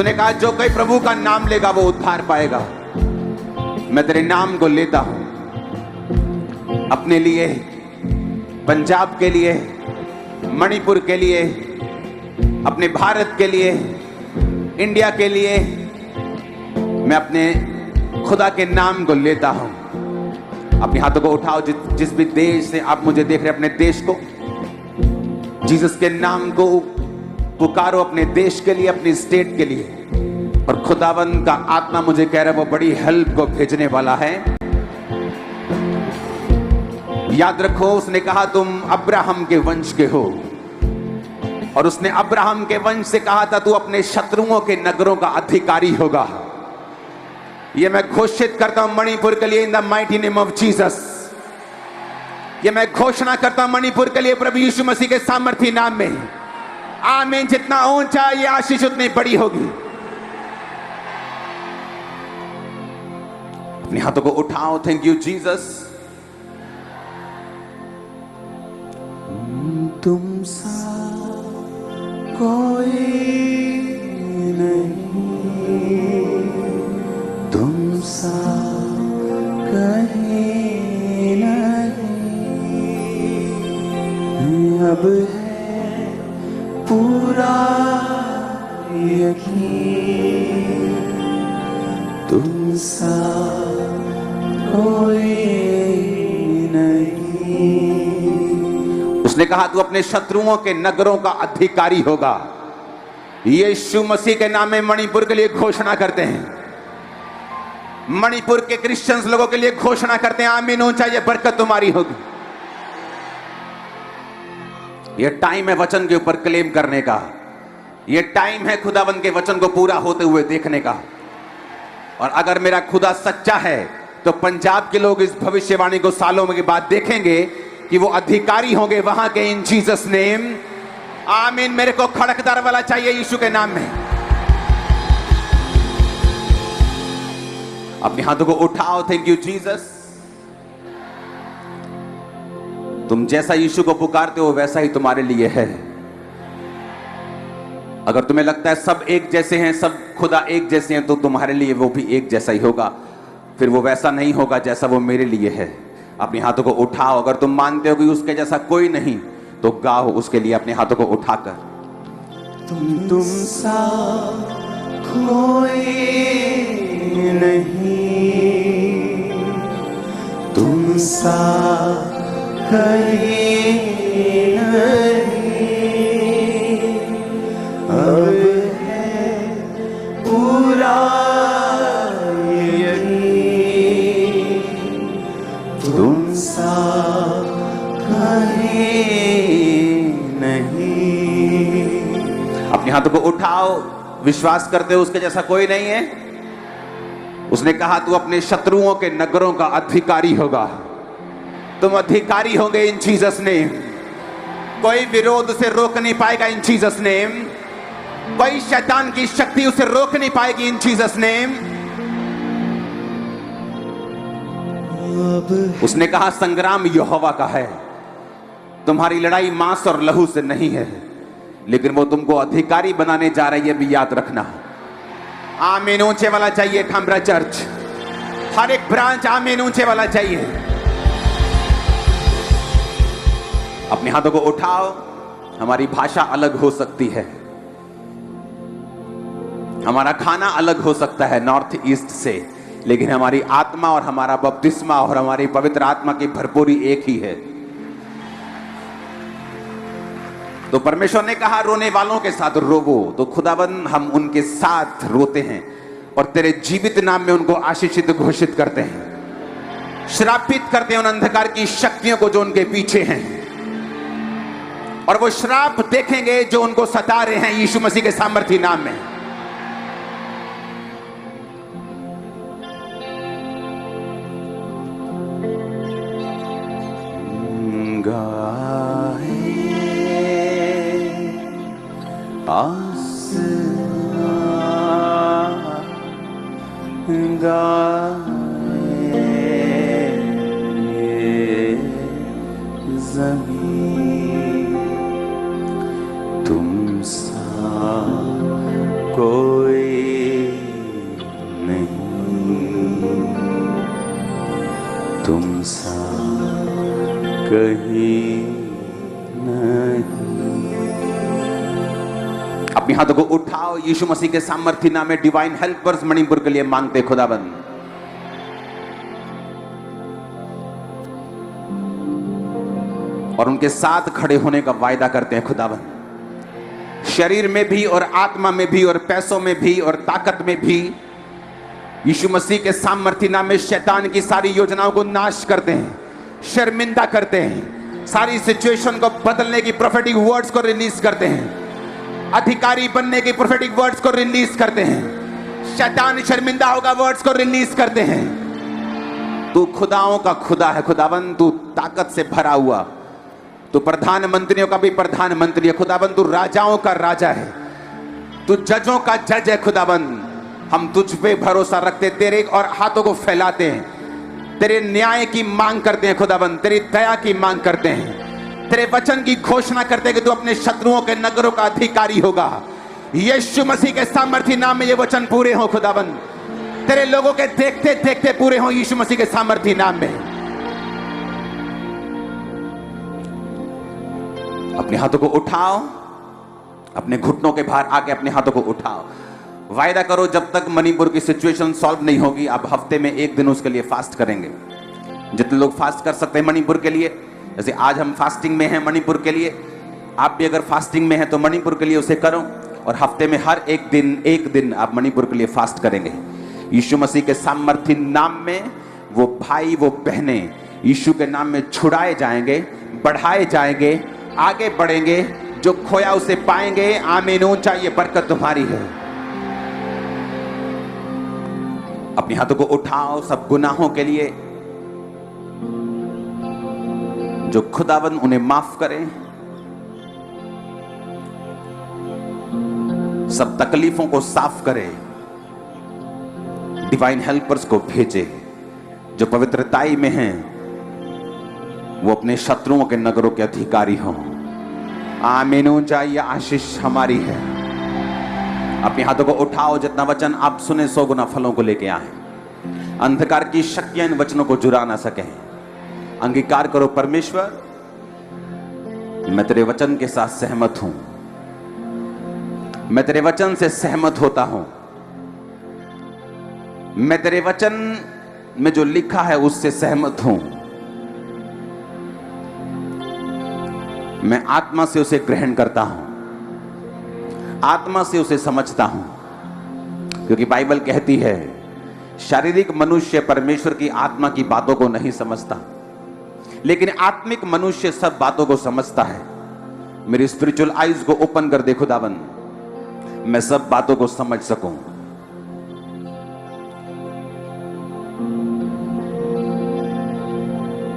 तूने कहा जो कोई प्रभु का नाम लेगा वो उद्धार पाएगा। मैं तेरे नाम को लेता हूं अपने लिए, पंजाब के लिए, मणिपुर के लिए, अपने भारत के लिए, इंडिया के लिए। मैं अपने खुदा के नाम को लेता हूं। अपने हाथों को उठाओ, जिस भी देश से आप मुझे देख रहे हैं, अपने देश को जीसस के नाम को पुकारो, अपने देश के लिए, अपनी स्टेट के लिए। और खुदावंद का आत्मा मुझे कह रहा है वो बड़ी हेल्प को भेजने वाला है। याद रखो, उसने कहा तुम अब्राहम के वंश के हो, और उसने अब्राहम के वंश से कहा था तू अपने शत्रुओं के नगरों का अधिकारी होगा। ये मैं घोषित करता हूं मणिपुर के लिए, in the mighty name of Jesus. ये मैं घोषणा करता हूं मणिपुर के लिए प्रभु यीशु मसीह के सामर्थी नाम में। आमीन। जितना ऊंचा ये आशीष उतनी बड़ी होगी। अपने हाथों को उठाओ। Thank you Jesus. तुम सा कोई नहीं, तुम सा कहीं नहीं, अब है पूरा यकीन, तुम सा कोई नहीं। उसने कहा तू अपने शत्रुओं के नगरों का अधिकारी होगा। यीशु मसीह के नाम में मणिपुर के लिए घोषणा करते हैं, मणिपुर के क्रिश्चियंस लोगों के लिए घोषणा करते हैं। आमीन। ऊंचा ये बरकत तुम्हारी होगी। ये टाइम है वचन के ऊपर क्लेम करने का। ये टाइम है खुदावंद के वचन को पूरा होते हुए देखने का। और अगर मेरा खुदा सच्चा है तो पंजाब के लोग इस भविष्यवाणी को सालों के बाद देखेंगे कि वो अधिकारी होंगे वहां के, इन जीसस नेम। आमीन। मेरे को खड़कदार वाला चाहिए यीशु के नाम में। अपने हाथों को उठाओ। Thank you Jesus. तुम जैसा यीशु को पुकारते हो वैसा ही तुम्हारे लिए है। अगर तुम्हें लगता है सब एक जैसे हैं, सब खुदा एक जैसे हैं, तो तुम्हारे लिए वो भी एक जैसा ही होगा। फिर वो वैसा नहीं होगा जैसा वो मेरे लिए है। अपने हाथों को उठाओ। अगर तुम मानते हो कि उसके जैसा कोई नहीं तो गाओ उसके लिए अपने हाथों को उठाकर। तुम सा कोई नहीं, तुम सा कहीं नहीं, अब है पूरा यकीन, तुम सा कहीं नहीं। अपने हाथों को उठाओ। विश्वास करते हो उसके जैसा कोई नहीं है। उसने कहा तू अपने शत्रुओं के नगरों का अधिकारी होगा। तुम अधिकारी होंगे इन जीसस नेम। कोई विरोध उसे रोक नहीं पाएगा इन जीसस नेम। कोई शैतान की शक्ति उसे रोक नहीं पाएगी इन जीसस नेम। उसने कहा संग्राम यहोवा का है। तुम्हारी लड़ाई मांस और लहू से नहीं है, लेकिन वो तुमको अधिकारी बनाने जा रही है, भी याद रखना। आमीन। ऊंचे वाला चाहिए खामरा चर्च। हर एक ब्रांच आमीन ऊंचे वाला चाहिए। अपने हाथों को उठाओ। हमारी भाषा अलग हो सकती है, हमारा खाना अलग हो सकता है नॉर्थ ईस्ट से, लेकिन हमारी आत्मा और हमारा बपतिस्मा और हमारी पवित्र आत्मा की भरपूरी एक ही है। तो परमेश्वर ने कहा रोने वालों के साथ रोवो, तो खुदावन हम उनके साथ रोते हैं और तेरे जीवित नाम में उनको आशीषित घोषित करते हैं। श्रापित करते हैं उन अंधकार की शक्तियों को जो उनके पीछे हैं, और वो श्राप देखेंगे जो उनको सता रहे हैं यीशु मसीह के सामर्थी नाम में। तुम सा कोई अपने हाथों को उठाओ, यीशु मसीह के सामर्थ्य नाम में डिवाइन हेल्पर्स मणिपुर के लिए मांगते खुदाबंद। और उनके साथ खड़े होने का वायदा करते हैं खुदाबंद। शरीर में भी और आत्मा में भी और पैसों में भी और ताकत में भी यीशु मसीह के सामर्थ्य नाम में शैतान की सारी योजनाओं को नाश करते हैं, शर्मिंदा करते हैं, सारी सिचुएशन को बदलने की प्रोफेटिक वर्ड्स को रिलीज करते हैं, अधिकारी बनने की प्रोफेटिक वर्ड्स को रिलीज करते हैं, शैतान शर्मिंदा होगा वर्ड्स को रिलीज करते हैं। तू खुदाओं का खुदा है खुदाबंद, तू ताकत से भरा हुआ, तू प्रधानमंत्रियों का भी प्रधानमंत्री है खुदाबंद, तू राजाओं का राजा है, तू जजों का जज है खुदाबंद। हम तुझ पे भरोसा रखते, तेरे और हाथों को फैलाते हैं, तेरे न्याय की मांग करते हैं खुदाबंद, तेरी दया की मांग करते हैं, तेरे वचन की घोषणा करते हैं कि तू अपने शत्रुओं के नगरों का अधिकारी होगा। यीशु मसीह के सामर्थ्य नाम में ये वचन पूरे हो खुदाबंद, तेरे लोगों के देखते देखते पूरे हो यीशु मसीह के सामर्थ्य नाम में। अपने हाथों को उठाओ, अपने घुटनों के बाहर आके अपने हाथों को उठाओ। वायदा करो जब तक मणिपुर की सिचुएशन सॉल्व नहीं होगी, आप हफ्ते में एक दिन उसके लिए फास्ट करेंगे। जितने लोग फास्ट कर सकते हैं मणिपुर के लिए, जैसे आज हम फास्टिंग में हैं मणिपुर के लिए, आप भी अगर फास्टिंग में हैं तो मणिपुर के लिए उसे करो। और हफ्ते में हर एक दिन आप मणिपुर के लिए फास्ट करेंगे। यीशु मसीह के सामर्थ्य नाम में वो भाई वो बहने यीशु के नाम में छुड़ाए जाएंगे, बढ़ाए जाएंगे, आगे बढ़ेंगे, जो खोया उसे पाएंगे। आमीन। ऊंचा ये बरकत तुम्हारी है। अपने हाथों को उठाओ सब गुनाहों के लिए, जो खुदावंद उन्हें माफ करे, सब तकलीफों को साफ करे, डिवाइन हेल्पर्स को भेजे जो पवित्रताई में हैं, वो अपने शत्रुओं के नगरों के अधिकारी हों। आमीन। ऊंचा ये आशीष हमारी है। अपने हाथों को उठाओ, जितना वचन आप सुने 100 गुना फलों को लेके आए। अंधकार की शक्तियां इन वचनों को जुरा ना सके। अंगीकार करो परमेश्वर, मैं तेरे वचन के साथ सहमत हूं, मैं तेरे वचन से सहमत होता हूं, मैं तेरे वचन में जो लिखा है उससे सहमत हूं। मैं आत्मा से उसे ग्रहण करता हूं, आत्मा से उसे समझता हूं, क्योंकि बाइबल कहती है शारीरिक मनुष्य परमेश्वर की आत्मा की बातों को नहीं समझता, लेकिन आत्मिक मनुष्य सब बातों को समझता है। मेरी स्पिरिचुअल आईज को ओपन कर दे खुदावन, मैं सब बातों को समझ सकूं।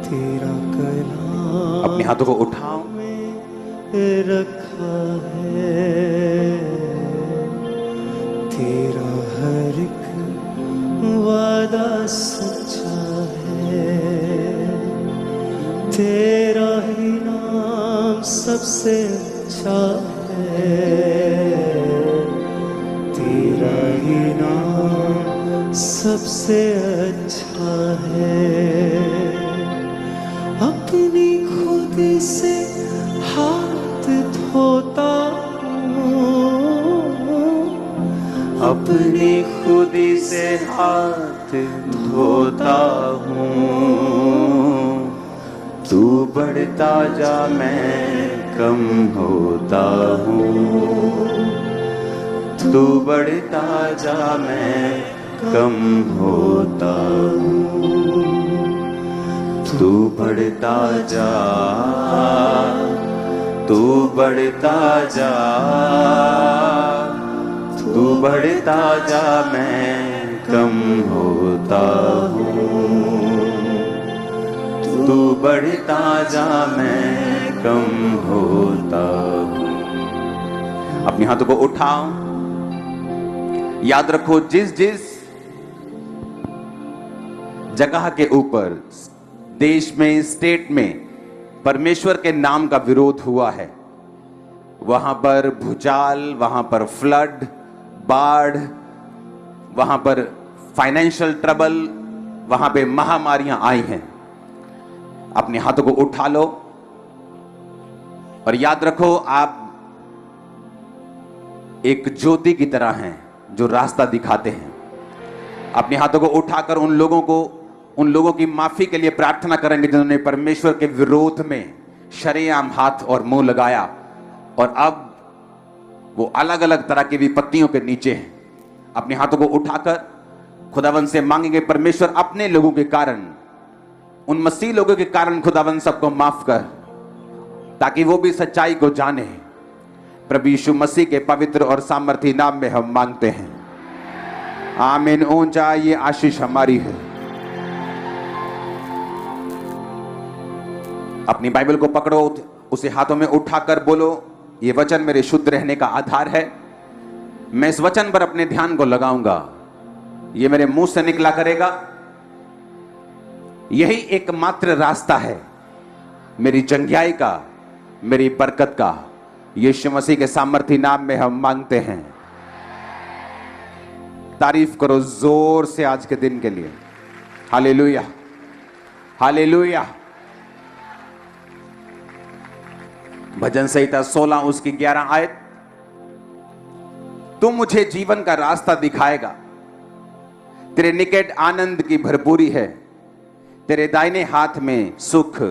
तेरा कलाम अपने हाथों को उठाओ, रखा है, तेरा हर एक वादा सच्चा है, तेरा ही नाम सबसे अच्छा है, तेरा ही नाम सबसे अच्छा है। अपनी खुद से हाथ धोता हूँ, अपनी खुद से हाथ धोता हूँ। तू बढ़ता जा मैं कम होता हूँ, तू बढ़ता जा मैं कम होता हूँ। तू बढ़ता जा, तू बढ़ता जा, तू बढ़ता जा मैं कम होता हूँ, तू बढ़ता जा मैं कम होता हूँ। अपने हाथों को उठाओ, याद रखो जिस जिस जगह के ऊपर देश में, स्टेट में परमेश्वर के नाम का विरोध हुआ है, वहां पर भूचाल, वहां पर फ्लड, बाढ़, वहां पर फाइनेंशियल ट्रबल, वहां पे महामारियां आई हैं। अपने हाथों को उठा लो और याद रखो, आप एक ज्योति की तरह हैं जो रास्ता दिखाते हैं। अपने हाथों को उठाकर उन लोगों की माफी के लिए प्रार्थना करेंगे जिन्होंने परमेश्वर के विरोध में शरेआम हाथ और मुंह लगाया और अब वो अलग अलग तरह की विपत्तियों के नीचे हैं। अपने हाथों को उठाकर खुदावन से मांगेंगे, परमेश्वर अपने लोगों के कारण, उन मसीह लोगों के कारण खुदावन सबको माफ कर, ताकि वो भी सच्चाई को जाने। प्रभु यीशु मसीह के पवित्र और सामर्थी नाम में हम मांगते हैं, आमीन। ऊंचा ये आशीष हमारी है। अपनी बाइबल को पकड़ो, उसे हाथों में उठाकर बोलो, ये वचन मेरे शुद्ध रहने का आधार है। मैं इस वचन पर अपने ध्यान को लगाऊंगा, ये मेरे मुंह से निकला करेगा। यही एकमात्र रास्ता है मेरी जंगियाई का, मेरी बरकत का। यीशु मसीह के सामर्थी नाम में हम मांगते हैं। तारीफ करो जोर से आज के दिन के लिए। Hallelujah, hallelujah. भजन संहिता 16 उसकी 11 आयत, तू मुझे जीवन का रास्ता दिखाएगा, तेरे निकट आनंद की भरपूरी है, तेरे दाहिने हाथ में सुख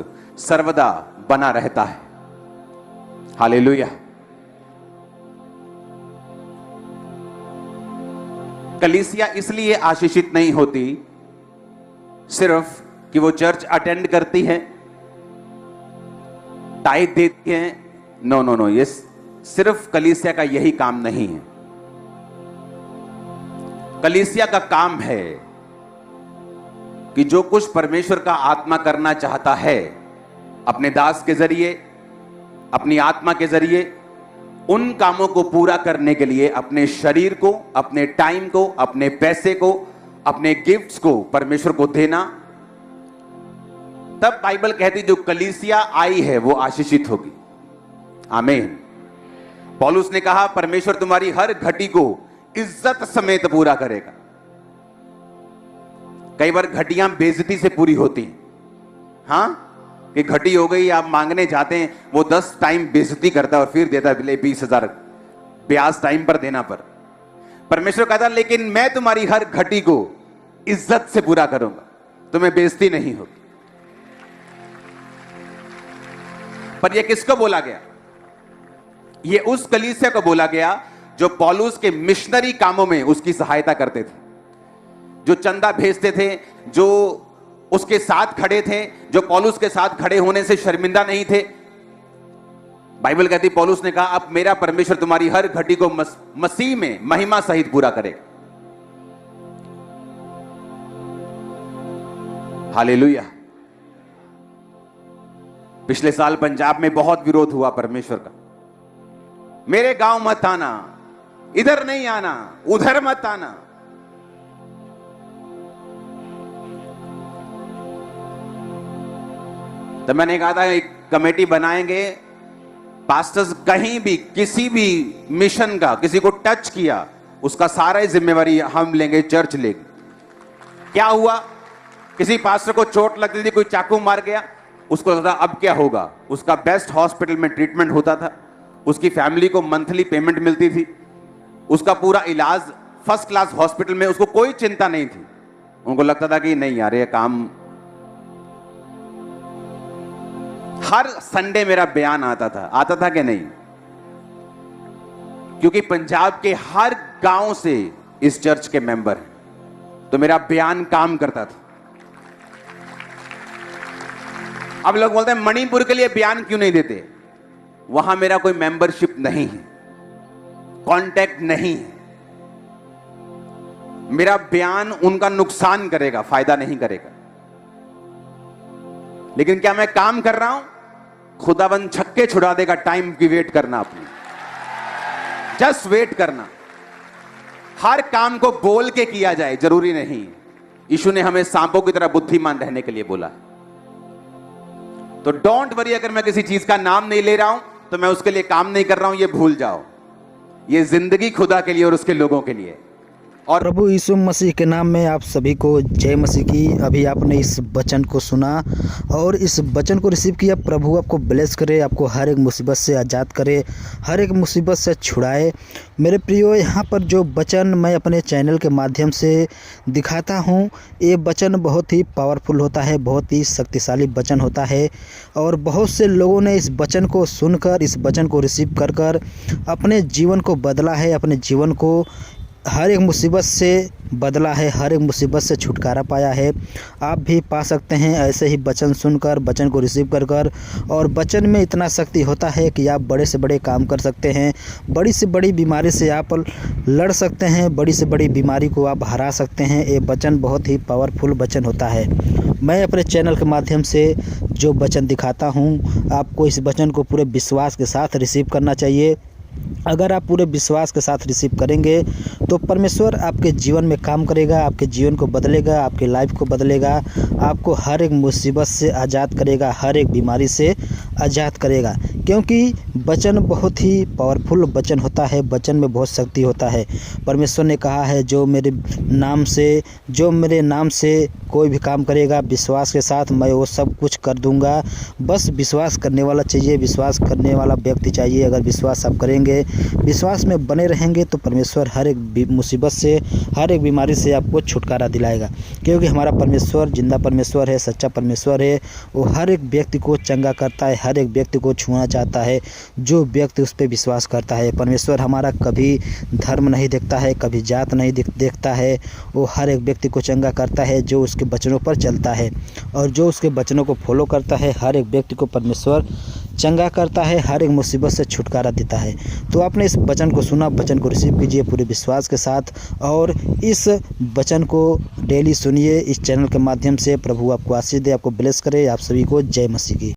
सर्वदा बना रहता है। हालेलुया। कलीसिया इसलिए आशीषित नहीं होती सिर्फ कि वो चर्च अटेंड करती है, टाइट देती है। नो नो नो, ये सिर्फ कलीसिया का यही काम नहीं है। कलीसिया का काम है कि जो कुछ परमेश्वर का आत्मा करना चाहता है अपने दास के जरिए, अपनी आत्मा के जरिए, उन कामों को पूरा करने के लिए अपने शरीर को, अपने टाइम को, अपने पैसे को, अपने गिफ्ट्स को परमेश्वर को देना। तब बाइबल कहती जो कलीसिया आई है वो आशीषित होगी। आमीन। पौलुस ने कहा परमेश्वर तुम्हारी हर घटी को इज्जत समेत पूरा करेगा। कई बार घटियां बेइज्जती से पूरी होती हैं। हाँ, कि घटी हो गई, आप मांगने जाते हैं, वो 10 टाइम बेइज्जती करता है और फिर देता है 20,000 ब्याज टाइम पर देना पर। परमेश्वर कहता लेकिन मैं तुम्हारी हर घटी को इज्जत से पूरा करूंगा, तुम्हें बेइज्जती नहीं होगी। पर यह किसको बोला गया? ये उस कलीसिया को बोला गया जो पौलुस के मिशनरी कामों में उसकी सहायता करते थे, जो चंदा भेजते थे, जो उसके साथ खड़े थे, जो पौलुस के साथ खड़े होने से शर्मिंदा नहीं थे। बाइबल कहती पौलुस ने कहा अब मेरा परमेश्वर तुम्हारी हर घटी को मसीह में महिमा सहित पूरा करेगा। हालेलुया। पिछले साल पंजाब में बहुत विरोध हुआ परमेश्वर का। मेरे गांव मत आना, इधर नहीं आना, उधर मत आना। तो मैंने कहा था एक कमेटी बनाएंगे, पास्टर्स कहीं भी किसी भी मिशन का किसी को टच किया उसका सारा जिम्मेवारी हम लेंगे, चर्च लेगी। क्या हुआ? किसी पास्टर को चोट लगती थी, कोई चाकू मार गया, उसको लगता अब क्या होगा, उसका बेस्ट हॉस्पिटल में ट्रीटमेंट होता था, उसकी फैमिली को मंथली पेमेंट मिलती थी, उसका पूरा इलाज फर्स्ट क्लास हॉस्पिटल में, उसको कोई चिंता नहीं थी। उनको लगता था कि नहीं यार ये काम। हर संडे मेरा बयान आता था कि नहीं? क्योंकि पंजाब के हर गांव से इस चर्च के मेंबर हैं, तो मेरा बयान काम करता था। अब लोग बोलते हैं मणिपुर के लिए बयान क्यों नहीं देते? वहां मेरा कोई मेंबरशिप नहीं है, कांटेक्ट नहीं है। मेरा बयान उनका नुकसान करेगा, फायदा नहीं करेगा। लेकिन क्या मैं काम कर रहा हूं? खुदाबंद छक्के छुड़ा देगा, टाइम की वेट करना, अपनी जस्ट वेट करना। हर काम को बोल के किया जाए जरूरी नहीं। यीशु ने हमें सांपों की तरह बुद्धिमान रहने के लिए बोला। तो डोंट वरी, अगर मैं किसी चीज का नाम नहीं ले रहा हूं तो मैं उसके लिए काम नहीं कर रहा हूं, ये भूल जाओ। ये जिंदगी खुदा के लिए और उसके लोगों के लिए, और प्रभु यीशु मसीह के नाम में आप सभी को जय मसीह की। अभी आपने इस वचन को सुना और इस वचन को रिसीव किया। प्रभु आपको ब्लेस करे, आपको हर एक मुसीबत से आज़ाद करे, हर एक मुसीबत से छुड़ाए। मेरे प्रियो, यहाँ पर जो वचन मैं अपने चैनल के माध्यम से दिखाता हूँ, ये वचन बहुत ही पावरफुल होता है, बहुत ही शक्तिशाली वचन होता है। और बहुत से लोगों ने इस वचन को सुनकर, इस वचन को रिसीव कर कर अपने जीवन को बदला है, अपने जीवन को हर एक मुसीबत से बदला है, हर एक मुसीबत से छुटकारा पाया है। आप भी पा सकते हैं ऐसे ही वचन सुनकर, वचन को रिसीव कर कर। और वचन में इतना शक्ति होता है कि आप बड़े से बड़े काम कर सकते हैं, बड़ी से बड़ी बीमारी से आप लड़ सकते हैं, बड़ी से बड़ी बीमारी को आप हरा सकते हैं। ये वचन बहुत ही पावरफुल वचन होता है। मैं अपने चैनल के माध्यम से जो वचन दिखाता हूँ, आपको इस वचन को पूरे विश्वास के साथ रिसीव करना चाहिए। अगर आप पूरे विश्वास के साथ रिसीव करेंगे तो परमेश्वर आपके जीवन में काम करेगा, आपके जीवन को बदलेगा, आपके लाइफ को बदलेगा, आपको हर एक मुसीबत से आज़ाद करेगा, हर एक बीमारी से आज़ाद करेगा। क्योंकि वचन बहुत ही पावरफुल वचन होता है, वचन में बहुत शक्ति होता है। परमेश्वर ने कहा है, जो मेरे नाम से कोई भी काम करेगा विश्वास के साथ, मैं वो सब कुछ कर दूंगा। बस विश्वास करने वाला चाहिए, विश्वास करने वाला व्यक्ति चाहिए। अगर विश्वास आप करेंगे, विश्वास में बने रहेंगे तो परमेश्वर हर एक मुसीबत से, हर एक बीमारी से आपको छुटकारा दिलाएगा। क्योंकि हमारा परमेश्वर जिंदा परमेश्वर है, सच्चा परमेश्वर है। वो हर एक व्यक्ति को चंगा करता है, हर एक व्यक्ति को छूना चाहता है जो व्यक्ति उस पर विश्वास करता है। परमेश्वर हमारा कभी धर्म नहीं देखता है, कभी जात नहीं देखता है। वो हर एक व्यक्ति को चंगा करता है जो उसके वचनों पर चलता है, और जो उसके वचनों को फॉलो करता है, हर एक व्यक्ति को परमेश्वर चंगा करता है, हर एक मुसीबत से छुटकारा देता है। तो आपने इस वचन को सुना, वचन को रिसीव कीजिए पूरे विश्वास के साथ, और इस वचन को डेली सुनिए इस चैनल के माध्यम से। प्रभु आपको आशीष दे, आपको ब्लेस करे। आप सभी को जय मसीह की।